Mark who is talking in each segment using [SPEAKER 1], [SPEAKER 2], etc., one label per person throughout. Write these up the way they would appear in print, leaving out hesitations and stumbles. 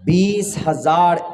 [SPEAKER 1] 20,000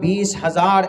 [SPEAKER 1] 20,000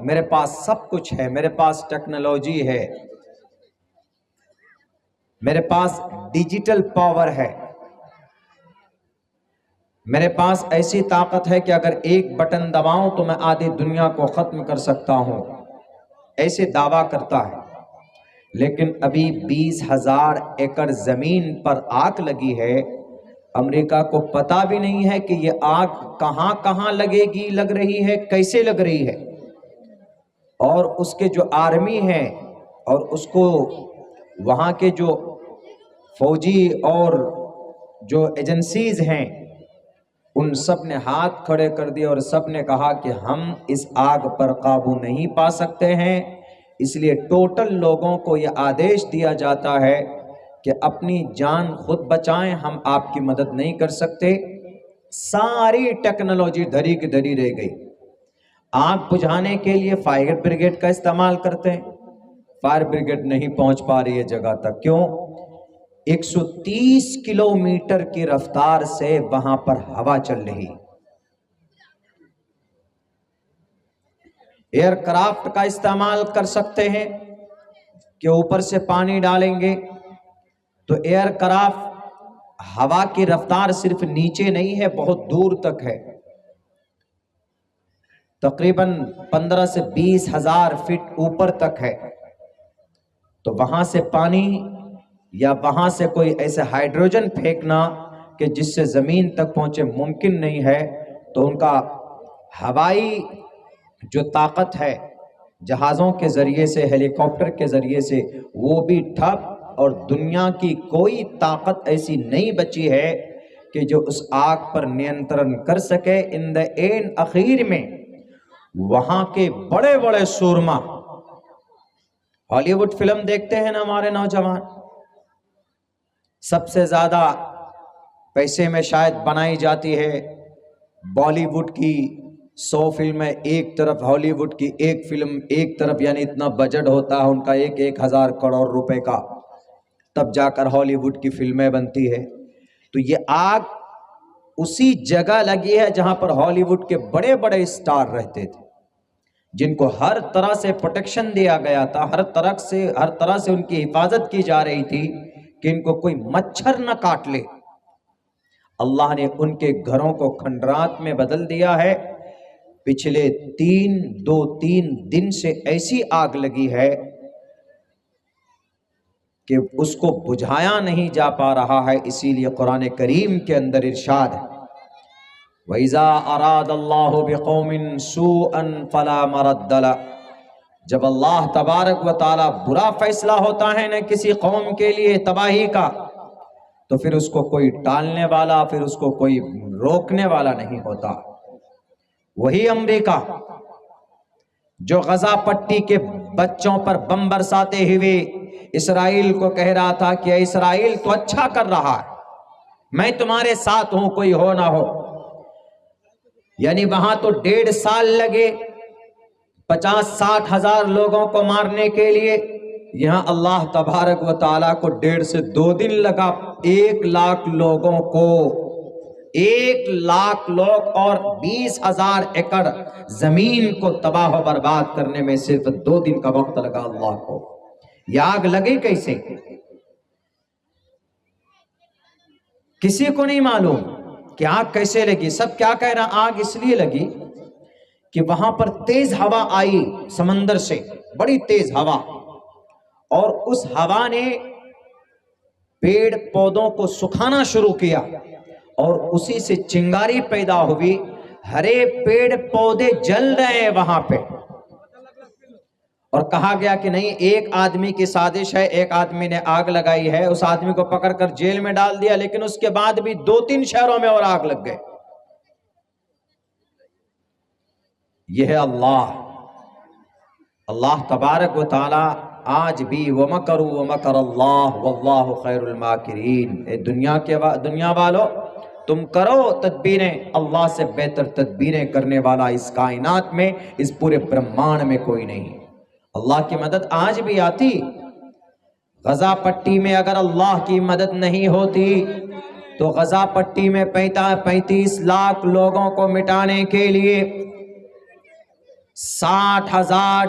[SPEAKER 1] میرے پاس سب کچھ ہے، میرے پاس ٹیکنالوجی ہے، میرے پاس ڈیجیٹل پاور ہے، میرے پاس ایسی طاقت ہے کہ اگر ایک بٹن دباؤں تو میں آدھی دنیا کو ختم کر سکتا ہوں، ایسے دعویٰ کرتا ہے۔ لیکن ابھی 20,000 ایکڑ زمین پر آگ لگی ہے، امریکہ کو پتا بھی نہیں ہے کہ یہ آگ کہاں کہاں لگے گی، لگ رہی ہے، کیسے لگ رہی ہے، اور اس کے جو آرمی ہے اور اس کو وہاں کے جو فوجی اور جو ایجنسیز ہیں ان سب نے ہاتھ کھڑے کر دیے اور سب نے کہا کہ ہم اس آگ پر قابو نہیں پا سکتے ہیں، اس لیے ٹوٹل لوگوں کو یہ آدیش دیا جاتا ہے کہ اپنی جان خود بچائیں، ہم آپ کی مدد نہیں کر سکتے۔ ساری ٹیکنالوجی دھری کی دھری رہ گئی۔ آگ بجھانے کے لیے فائر بریگیڈ کا استعمال کرتے ہیں، فائر بریگیڈ نہیں پہنچ پا رہی ہے جگہ تک، کیوں؟ 130 کلومیٹر کی رفتار سے وہاں پر ہوا چل رہی۔ ایئر کرافٹ کا استعمال کر سکتے ہیں کہ اوپر سے پانی ڈالیں گے تو ایئر کرافٹ ہوا کی رفتار صرف نیچے نہیں ہے، بہت دور تک ہے، تقریباً 15 سے 20,000 فٹ اوپر تک ہے، تو وہاں سے پانی یا وہاں سے کوئی ایسے ہائیڈروجن پھینکنا کہ جس سے زمین تک پہنچے ممکن نہیں ہے، تو ان کا ہوائی جو طاقت ہے جہازوں کے ذریعے سے، ہیلی کاپٹر کے ذریعے سے، وہ بھی ٹھپ، اور دنیا کی کوئی طاقت ایسی نہیں بچی ہے کہ جو اس آگ پر نینترن کر سکے۔ ان دا اینڈ اخیر میں وہاں کے بڑے بڑے سورما، ہالی ووڈ فلم دیکھتے ہیں نا ہمارے نوجوان، سب سے زیادہ پیسے میں شاید بنائی جاتی ہے بالی ووڈ کی 100 فلمیں ایک طرف، ہالی ووڈ کی ایک فلم ایک طرف، یعنی اتنا بجٹ ہوتا ہے ان کا 1,000 کروڑ روپے کا، تب جا کر ہالی ووڈ کی فلمیں بنتی ہے۔ تو یہ آگ اسی جگہ لگی ہے جہاں پر ہالی ووڈ کے بڑے بڑے اسٹار رہتے تھے، جن کو ہر طرح سے پروٹیکشن دیا گیا تھا، ہر طرح سے ان کی حفاظت کی جا رہی تھی کہ ان کو کوئی مچھر نہ کاٹ لے۔ اللہ نے ان کے گھروں کو کھنڈرات میں بدل دیا ہے۔ پچھلے 3 دن سے ایسی آگ لگی ہے کہ اس کو بجھایا نہیں جا پا رہا ہے، اسی لیے قرآن کریم کے اندر ارشاد ہے وَإِذَا أَرَادَ اللَّهُ بِقَوْمٍ سُوءًا فَلَا مَرَدَّ لَهُ، جب اللہ تبارک و تعالیٰ برا فیصلہ ہوتا ہے نا کسی قوم کے لیے تباہی کا، تو پھر اس کو کوئی ٹالنے والا، پھر اس کو کوئی روکنے والا نہیں ہوتا۔ وہی امریکہ جو غزہ پٹی کے بچوں پر بم برساتے ہوئے اسرائیل کو کہہ رہا تھا کہ اے اسرائیل تو اچھا کر رہا ہے، میں تمہارے ساتھ ہوں، کوئی ہو نہ ہو، یعنی وہاں تو 1.5 سال لگے 50-60 ہزار لوگوں کو مارنے کے لیے، یہاں اللہ تبارک و تعالیٰ کو 1.5 سے 2 دن لگا 1 لاکھ لوگوں کو، 1 لاکھ لوگ اور 20,000 ایکڑ زمین کو تباہ و برباد کرنے میں صرف 2 دن کا وقت لگا اللہ کو۔ یہ آگ لگے کیسے؟ کسی کو نہیں معلوم کہ آگ کیسے لگی۔ سب کیا کہہ رہا، آگ اس لیے لگی کہ وہاں پر تیز ہوا آئی سمندر سے، بڑی تیز ہوا، اور اس ہوا نے پیڑ پودوں کو سکھانا شروع کیا اور اسی سے چنگاری پیدا ہوئی، ہرے پیڑ پودے جل رہے ہیں وہاں پہ، اور کہا گیا کہ نہیں ایک آدمی کی سازش ہے، ایک آدمی نے آگ لگائی ہے، اس آدمی کو پکڑ کر جیل میں ڈال دیا، لیکن اس کے بعد بھی 2-3 شہروں میں اور آگ لگ گئے۔ یہ ہے اللہ تبارک و تعالی آج بھی وَمَكَرُوا وَمَكَرَ اللَّهُ وَاللَّهُ خَيْرُ الْمَاكِرِينَ۔ اے دنیا والو، تم کرو تدبیریں، اللہ سے بہتر تدبیریں کرنے والا اس کائنات میں، اس پورے برہمانڈ میں کوئی نہیں۔ اللہ کی مدد آج بھی آتی۔ غزہ پٹی میں اگر اللہ کی مدد نہیں ہوتی تو غزہ پٹی میں 35 لاکھ لوگوں کو مٹانے کے لیے 60,000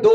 [SPEAKER 1] 2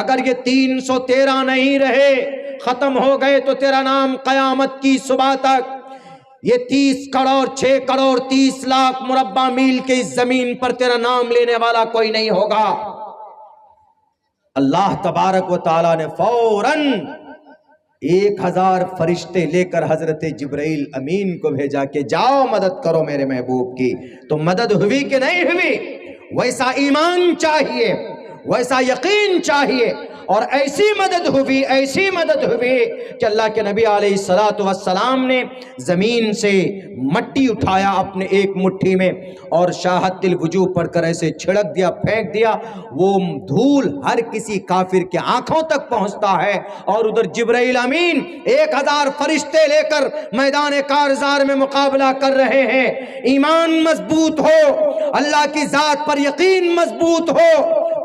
[SPEAKER 1] اگر یہ 313 نہیں رہے، ختم ہو گئے، تو تیرا نام قیامت کی صبح تک یہ 30 کروڑ 6 کروڑ 30 لاکھ مربع میل کے اس زمین پر تیرا نام لینے والا کوئی نہیں ہوگا۔ اللہ تبارک و تعالیٰ نے فوراً 1000 فرشتے لے کر حضرت جبرائیل امین کو بھیجا کہ جاؤ مدد کرو میرے محبوب کی۔ تو مدد ہوئی کہ نہیں ہوئی؟ ویسا ایمان چاہیے، ویسا یقین چاہیے، اور ایسی مدد ہوئی کہ اللہ کے نبی علیہ السلام نے زمین سے مٹی اٹھایا اپنے ایک مٹھی میں اور شاہد الوجوہ پڑھ کر ایسے چھڑک دیا، پھینک دیا، وہ دھول ہر کسی کافر کے آنکھوں تک پہنچتا ہے، اور ادھر جبرائیل امین 1000 فرشتے لے کر میدان کارزار میں مقابلہ کر رہے ہیں۔ ایمان مضبوط ہو، اللہ کی ذات پر یقین مضبوط ہو،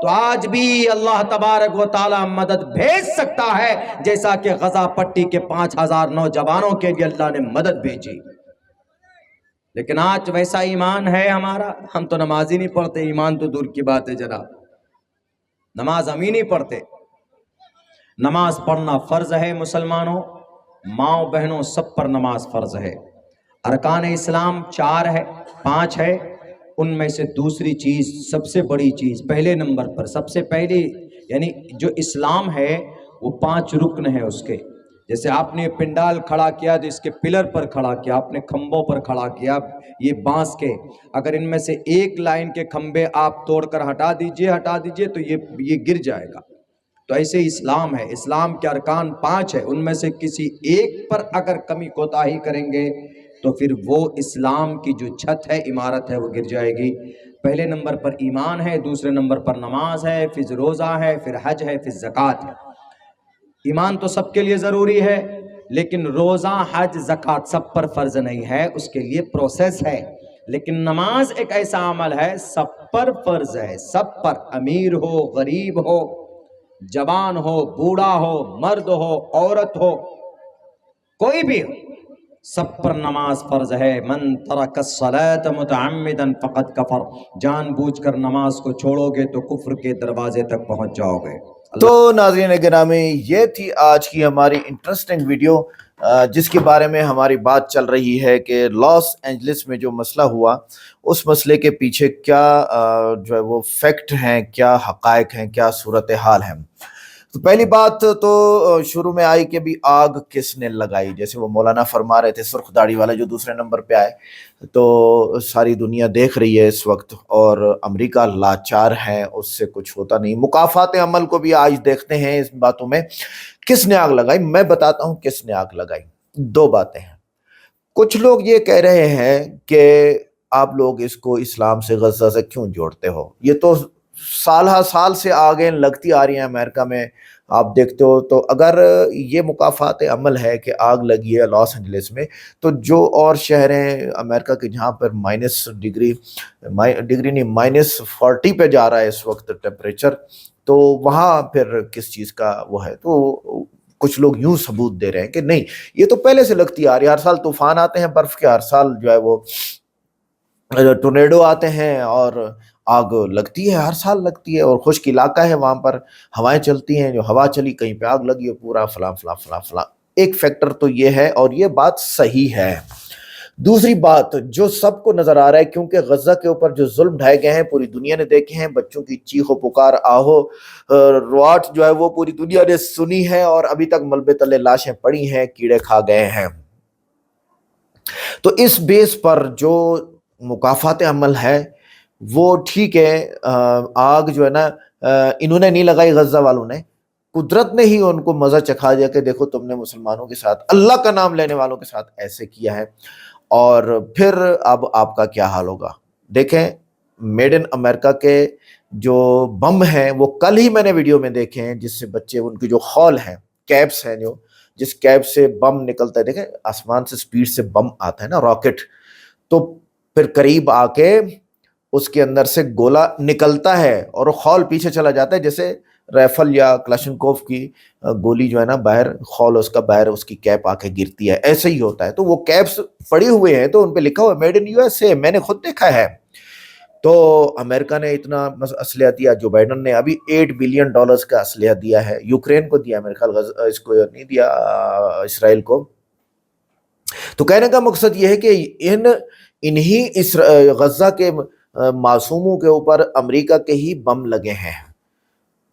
[SPEAKER 1] تو آج بھی اللہ تبارک و تعالی مدد بھیج سکتا ہے، جیسا کہ غزہ پٹی کے 5000 نوجوانوں کے لیے اللہ نے مدد بھیجی۔ لیکن آج ویسا ایمان ہے ہمارا؟ ہم تو نماز ہی نہیں پڑھتے، ایمان تو دور کی بات ہے جناب، نماز ہم ہی نہیں پڑھتے۔ نماز پڑھنا فرض ہے مسلمانوں، ماؤں بہنوں سب پر نماز فرض ہے۔ ارکان اسلام 4 ہے، 5 ہے، ان میں سے دوسری چیز سب سے بڑی چیز پہلے نمبر پر، سب سے پہلی یعنی جو اسلام ہے وہ 5 رکن ہے اس کے۔ جیسے آپ نے پنڈال کھڑا کیا تو اس کے پلر پر کھڑا کیا، آپ نے کھمبوں پر کھڑا کیا، یہ بانس کے، اگر ان میں سے ایک لائن کے کھمبے آپ توڑ کر ہٹا دیجئے تو یہ گر جائے گا۔ تو ایسے اسلام ہے، اسلام کے ارکان 5 ہے، ان میں سے کسی ایک پر اگر کمی کوتاہی کریں گے تو پھر وہ اسلام کی جو چھت ہے، عمارت ہے، وہ گر جائے گی۔ پہلے نمبر پر ایمان ہے، دوسرے نمبر پر نماز ہے، پھر روزہ ہے، پھر حج ہے، پھر زکوٰۃ ہے۔ ایمان تو سب کے لیے ضروری ہے، لیکن روزہ، حج، زکوٰۃ سب پر فرض نہیں ہے، اس کے لیے پروسیس ہے۔ لیکن نماز ایک ایسا عمل ہے سب پر فرض ہے، سب پر، امیر ہو، غریب ہو، جوان ہو، بوڑھا ہو، مرد ہو، عورت ہو، کوئی بھی ہو، سب پر نماز فرض ہے۔ من ترک الصلاۃ متعمدا فقد کفر، جان بوجھ کر نماز کو چھوڑو گے تو کفر کے دروازے تک پہنچ جاؤ گے۔
[SPEAKER 2] تو ناظرین گرامی، یہ تھی آج کی ہماری انٹرسٹنگ ویڈیو، جس کے بارے میں ہماری بات چل رہی ہے کہ لاس اینجلس میں جو مسئلہ ہوا، اس مسئلے کے پیچھے کیا جو ہے وہ فیکٹ ہیں، کیا حقائق ہیں، کیا صورتحال ہیں۔ تو پہلی بات تو شروع میں آئی کہ بھی آگ کس نے لگائی، جیسے وہ مولانا فرما رہے تھے، سرخ داڑھی والا جو دوسرے نمبر پہ آئے، تو ساری دنیا دیکھ رہی ہے اس وقت، اور امریکہ لاچار ہے، اس سے کچھ ہوتا نہیں۔ مکافات عمل کو بھی آج دیکھتے ہیں اس باتوں میں۔ کس نے آگ لگائی؟ میں بتاتا ہوں کس نے آگ لگائی۔ 2 باتیں ہیں۔ کچھ لوگ یہ کہہ رہے ہیں کہ آپ لوگ اس کو اسلام سے، غزہ سے کیوں جوڑتے ہو؟ یہ تو سالہ سال سے آگے لگتی آ رہی ہیں امریکہ میں، آپ دیکھتے ہو۔ تو اگر یہ مکافات عمل ہے کہ آگ لگی ہے لاس اینجلس میں، تو جو اور شہر ہیں امریکہ کے جہاں پر ڈگری نہیں -40 پہ جا رہا ہے اس وقت ٹیمپریچر، تو وہاں پھر کس چیز کا وہ ہے؟ تو کچھ لوگ یوں ثبوت دے رہے ہیں کہ نہیں، یہ تو پہلے سے لگتی آ رہی ہے، ہر سال طوفان آتے ہیں برف کے، ہر سال جو ہے وہ ٹورنیڈو آتے ہیں اور آگ لگتی ہے، ہر سال لگتی ہے، اور خشک علاقہ ہے وہاں پر، ہوائیں چلتی ہیں، جو ہوا چلی کہیں پہ آگ لگی ہے، پورا فلاں فلاں فلاں فلاں۔ ایک فیکٹر تو یہ ہے، اور یہ بات صحیح ہے۔ دوسری بات جو سب کو نظر آ رہا ہے، کیونکہ غزہ کے اوپر جو ظلم ڈھائے گئے ہیں پوری دنیا نے دیکھے ہیں، بچوں کی چیخ و پکار، آہو رواٹ جو ہے وہ پوری دنیا نے سنی ہے، اور ابھی تک ملبے تلے لاشیں پڑی ہیں، کیڑے کھا گئے ہیں۔ تو اس بیس پر جو مکافات عمل ہے وہ ٹھیک ہے، آگ جو ہے نا انہوں نے نہیں لگائی، غزہ والوں نے، قدرت نے ہی ان کو مزہ چکھا دیا کہ دیکھو تم نے مسلمانوں کے ساتھ، اللہ کا نام لینے والوں کے ساتھ ایسے کیا ہے، اور پھر اب آپ کا کیا حال ہوگا۔ دیکھیں میڈ ان امریکہ کے جو بم ہیں، وہ کل ہی میں نے ویڈیو میں دیکھے ہیں، جس سے بچے، ان کی جو خول ہیں، کیپس ہیں، جو جس کیپ سے بم نکلتا ہے، دیکھیں آسمان سے سپیڈ سے بم آتا ہے نا، راکٹ، تو پھر قریب آ کے اس کے اندر سے گولا نکلتا ہے اور خول پیچھے چلا جاتا ہے، جیسے ریفل یا کلاشنکوف کی گولی جو ہے نا باہر، خول اس کا باہر اس کی کیپ آ کے گرتی ہے، ایسے ہی ہوتا ہے۔ تو وہ کیپس پڑے ہوئے ہیں تو ان پہ لکھا ہوا ہے میڈ ان USA، میں نے خود دیکھا ہے۔ تو امریکہ نے اتنا اسلحہ دیا، جو بائیڈن نے ابھی $8 بلین کا اسلحہ دیا ہے، یوکرین کو دیا، میرے خیال اس کو نہیں دیا اسرائیل کو۔ تو کہنے کا مقصد یہ ہے کہ انہی غزہ کے معصوموں کے اوپر امریکہ کے ہی بم لگے ہیں،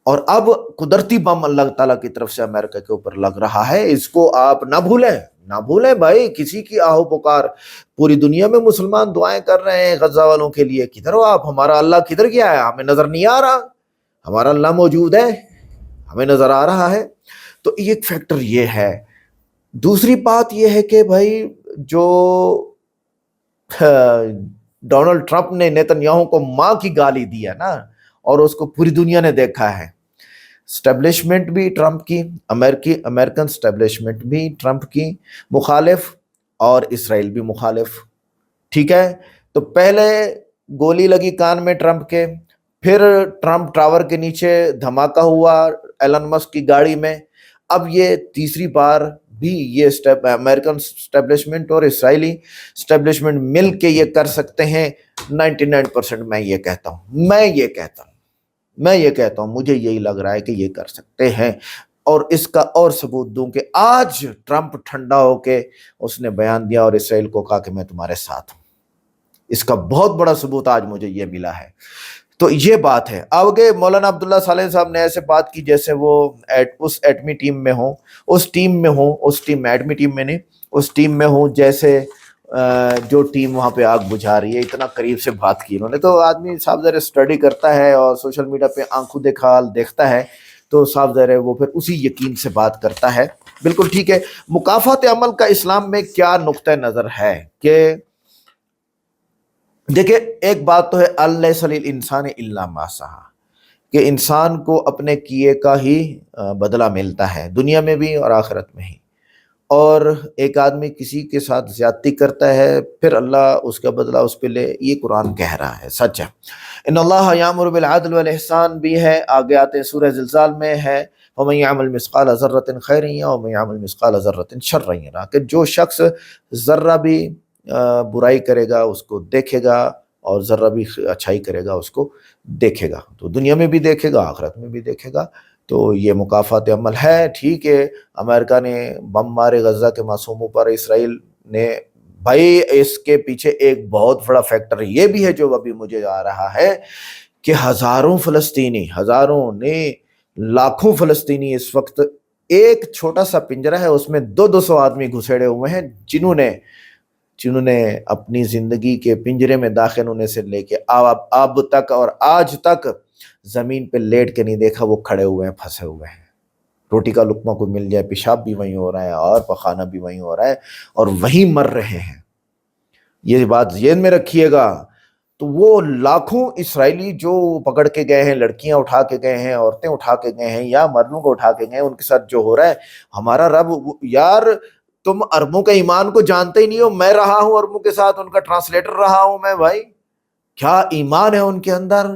[SPEAKER 2] اور اب قدرتی بم اللہ تعالیٰ کی طرف سے امریکہ کے اوپر لگ رہا ہے۔ اس کو آپ نہ بھولیں بھائی، کسی کی آہو پکار، پوری دنیا میں مسلمان دعائیں کر رہے ہیں غزہ والوں کے لیے، کدھر ہو آپ؟ ہمارا اللہ کدھر گیا ہے؟ ہمیں نظر نہیں آ رہا، ہمارا اللہ موجود ہے، ہمیں نظر آ رہا ہے۔ تو ایک فیکٹر یہ ہے۔ دوسری بات یہ ہے کہ بھائی جو ڈونلڈ ٹرمپ نے نیتنیاہو کو ماں کی گالی دی ہے نا، اور اس کو پوری دنیا نے دیکھا ہے، اسٹیبلشمنٹ بھی ٹرمپ کی، امریکن اسٹیبلشمنٹ بھی ٹرمپ کی مخالف، اور اسرائیل بھی مخالف، ٹھیک ہے۔ تو پہلے گولی لگی کان میں ٹرمپ کے، پھر ٹرمپ ٹاور کے نیچے دھماکہ ہوا ایلن مسک کی گاڑی میں، اب یہ تیسری بار بھی یہ امریکن اسٹیبلشمنٹ اور اسرائیلی اسٹیبلشمنٹ مل کے یہ کر سکتے ہیں۔ 99% میں یہ کہتا ہوں، مجھے یہی لگ رہا ہے کہ یہ کر سکتے ہیں۔ اور اس کا اور ثبوت دوں کہ آج ٹرمپ ٹھنڈا ہو کے اس نے بیان دیا اور اسرائیل کو کہا کہ میں تمہارے ساتھ ہوں، اس کا بہت بڑا ثبوت آج مجھے یہ ملا ہے۔ تو یہ بات ہے۔ آگے مولانا عبداللہ صالح صاحب نے ایسے بات کی جیسے وہ اس ایٹمی ٹیم میں ہوں، ایٹمی ٹیم میں نہیں، اس ٹیم میں ہوں جیسے جو ٹیم وہاں پہ آگ بجھا رہی ہے، اتنا قریب سے بات کی انہوں نے۔ تو آدمی صاحب ذرا اسٹڈی کرتا ہے اور سوشل میڈیا پہ آنکھوں دیکھا حال دیکھتا ہے، تو صاحب ذرا وہ پھر اسی یقین سے بات کرتا ہے۔ بالکل ٹھیک ہے۔ مکافات عمل کا اسلام میں کیا نقطہ نظر ہے کہ دیکھیں، ایک بات تو ہے اللیس للانسان الا ما سعی، کہ انسان کو اپنے کیے کا ہی بدلہ ملتا ہے، دنیا میں بھی اور آخرت میں ہی۔ اور ایک آدمی کسی کے ساتھ زیادتی کرتا ہے، پھر اللہ اس کا بدلہ اس پہ لے، یہ قرآن کہہ رہا ہے، سچ ہے۔ ان اللہ یامر بالعدل والاحسان بھی ہے، آگے آتے ہیں سورہ زلزال میں ہے، ومن یعمل مثقال ذرۃ خیرا یرہ ومن یعمل مثقال ذرۃ شرا یرہ، کہ جو شخص ذرہ بھی برائی کرے گا اس کو دیکھے گا، اور ذرہ بھی اچھائی کرے گا اس کو دیکھے گا، تو دنیا میں بھی دیکھے گا، آخرت میں بھی دیکھے گا۔ تو یہ مکافات عمل ہے، ٹھیک ہے۔ امریکہ نے بم مارے غزہ کے معصوموں پر، اسرائیل نے، بھائی اس کے پیچھے ایک بہت بڑا فیکٹر یہ بھی ہے جو ابھی مجھے آ رہا ہے کہ ہزاروں لاکھوں فلسطینی اس وقت ایک چھوٹا سا پنجرہ ہے، اس میں 200 آدمی گھسیڑے ہوئے ہیں، جنہوں نے اپنی زندگی کے پنجرے میں داخل ہونے سے لے کے اب تک اور آج تک زمین پہ لیٹ کے نہیں دیکھا، وہ کھڑے ہوئے ہیں، پھنسے ہوئے ہیں۔ روٹی کا لقمہ کوئی مل جائے، پیشاب بھی وہیں ہو رہا ہے اور پخانہ بھی وہیں ہو رہا ہے، اور وہیں مر رہے ہیں۔ یہ بات ذہن میں رکھیے گا۔ تو وہ لاکھوں اسرائیلی جو پکڑ کے گئے ہیں، لڑکیاں اٹھا کے گئے ہیں، عورتیں اٹھا کے گئے ہیں، یا مردوں کو اٹھا کے گئے ہیں، ان کے ساتھ جو ہو رہا ہے، ہمارا رب، یار تم عربوں کے ایمان کو جانتے ہی نہیں ہو، میں رہا ہوں عربوں کے ساتھ، ان کا ٹرانسلیٹر رہا ہوں میں، بھائی کیا ایمان ہے ان کے اندر۔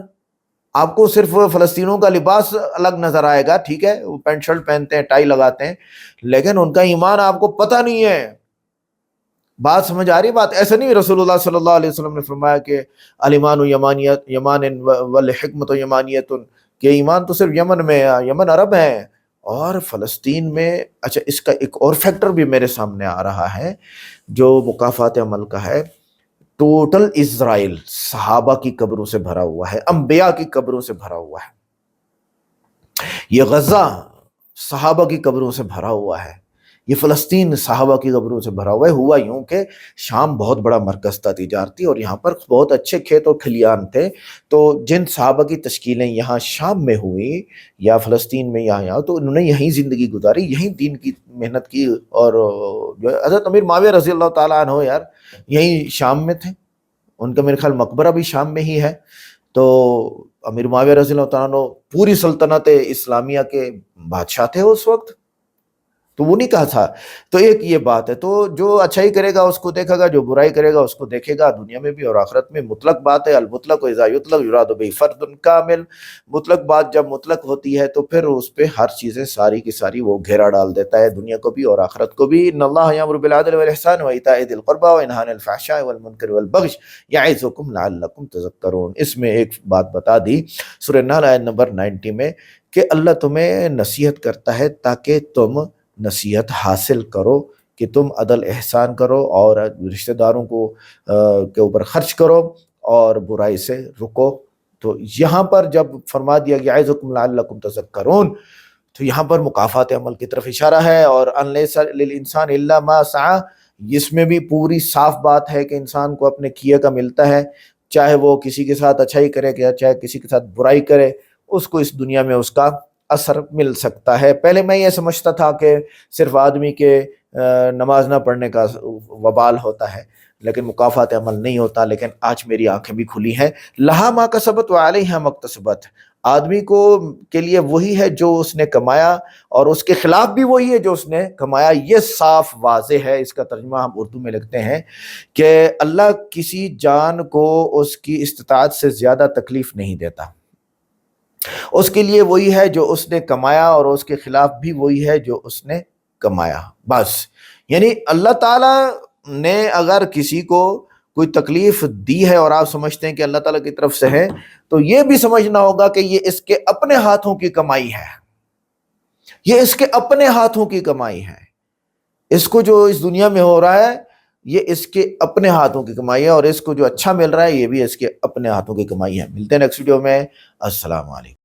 [SPEAKER 2] آپ کو صرف فلسطینوں کا لباس الگ نظر آئے گا، ٹھیک ہے، وہ پینٹ شرٹ پہنتے ہیں، ٹائی لگاتے ہیں، لیکن ان کا ایمان آپ کو پتہ نہیں ہے۔ بات سمجھ آ رہی بات؟ ایسا نہیں، رسول اللہ صلی اللہ علیہ وسلم نے فرمایا کہ الایمان یمان والحکمت یمانیت، کہ ایمان تو صرف یمن میں ہے، یمن عرب ہے، اور فلسطین میں۔ اچھا، اس کا ایک اور فیکٹر بھی میرے سامنے آ رہا ہے جو مکافات عمل کا ہے۔ ٹوٹل اسرائیل صحابہ کی قبروں سے بھرا ہوا ہے، انبیاء کی قبروں سے بھرا ہوا ہے۔ یہ غزہ صحابہ کی قبروں سے بھرا ہوا ہے، یہ فلسطین صحابہ کی قبروں سے بھرا ہوا ہے۔ ہوا یوں کہ شام بہت بڑا مرکز تھا تجارتی، اور یہاں پر بہت اچھے کھیت اور کھلیان تھے، تو جن صحابہ کی تشکیلیں یہاں شام میں ہوئی یا فلسطین میں یہاں، تو انہوں نے یہیں زندگی گزاری، یہیں دین کی محنت کی۔ اور حضرت امیر معاویہ رضی اللہ تعالیٰ عنہ یار یہیں شام میں تھے، ان کا میرے خیال مقبرہ بھی شام میں ہی ہے۔ تو امیر معاویہ رضی اللہ تعالیٰ عنہ پوری سلطنت اسلامیہ کے بادشاہ تھے اس وقت، تو وہ نہیں کہا تھا. تو ایک یہ بات ہے. تو جو اچھائی کرے گا اس کو دیکھے گا, جو برائی کرے گا اس کو دیکھے گا, دنیا میں بھی اور آخرت میں. مطلق بات ہے, المطلق اذا یطلق یراد بہ فرد کامل. مطلق بات جب مطلق ہوتی ہے تو پھر اس پہ ہر چیزیں ساری کی ساری وہ گھیرا ڈال دیتا ہے, دنیا کو بھی اور آخرت کو بھی. ان اللہ یامر بالعدل والاحسان وایتاء ذی القربى وینہی عن الفحشاء والمنکر والبغی یعظکم لعلکم تذکرون. اس میں ایک بات بتا دی سورہ نحل آیت نمبر 90 میں کہ اللہ تمہیں نصیحت کرتا ہے تاکہ تم نصیحت حاصل کرو, کہ تم عدل احسان کرو اور رشتہ داروں کو کے اوپر خرچ کرو اور برائی سے رکو. تو یہاں پر جب فرما دیا کہ یعظکم لعلکم تذکرون, تو یہاں پر مکافات عمل کی طرف اشارہ ہے. اور ان لیس للانسان الا ما سعى, اس میں بھی پوری صاف بات ہے کہ انسان کو اپنے کیے کا ملتا ہے, چاہے وہ کسی کے ساتھ اچھائی کرے چاہے کسی کے ساتھ برائی کرے, اس کو اس دنیا میں اس کا اثر مل سکتا ہے. پہلے میں یہ سمجھتا تھا کہ صرف آدمی کے نماز نہ پڑھنے کا وبال ہوتا ہے لیکن مکافات عمل نہیں ہوتا. لیکن آج میری آنکھیں بھی کھلی ہیں. لہا ما کسبت وعلیہا ما اکتسبت, آدمی کو کے لیے وہی ہے جو اس نے کمایا اور اس کے خلاف بھی وہی ہے جو اس نے کمایا. یہ صاف واضح ہے. اس کا ترجمہ ہم اردو میں لکھتے ہیں کہ اللہ کسی جان کو اس کی استطاعت سے زیادہ تکلیف نہیں دیتا. اس کے لیے وہی ہے جو اس نے کمایا اور اس کے خلاف بھی وہی ہے جو اس نے کمایا. بس یعنی اللہ تعالیٰ نے اگر کسی کو کوئی تکلیف دی ہے اور آپ سمجھتے ہیں کہ اللہ تعالیٰ کی طرف سے ہے, تو یہ بھی سمجھنا ہوگا کہ یہ اس کے اپنے ہاتھوں کی کمائی ہے. یہ اس کے اپنے ہاتھوں کی کمائی ہے. اس کو جو اس دنیا میں ہو رہا ہے یہ اس کے اپنے ہاتھوں کی کمائی ہے, اور اس کو جو اچھا مل رہا ہے یہ بھی اس کے اپنے ہاتھوں کی کمائی ہے. ملتے ہیں نیکسٹ ویڈیو میں. السلام علیکم.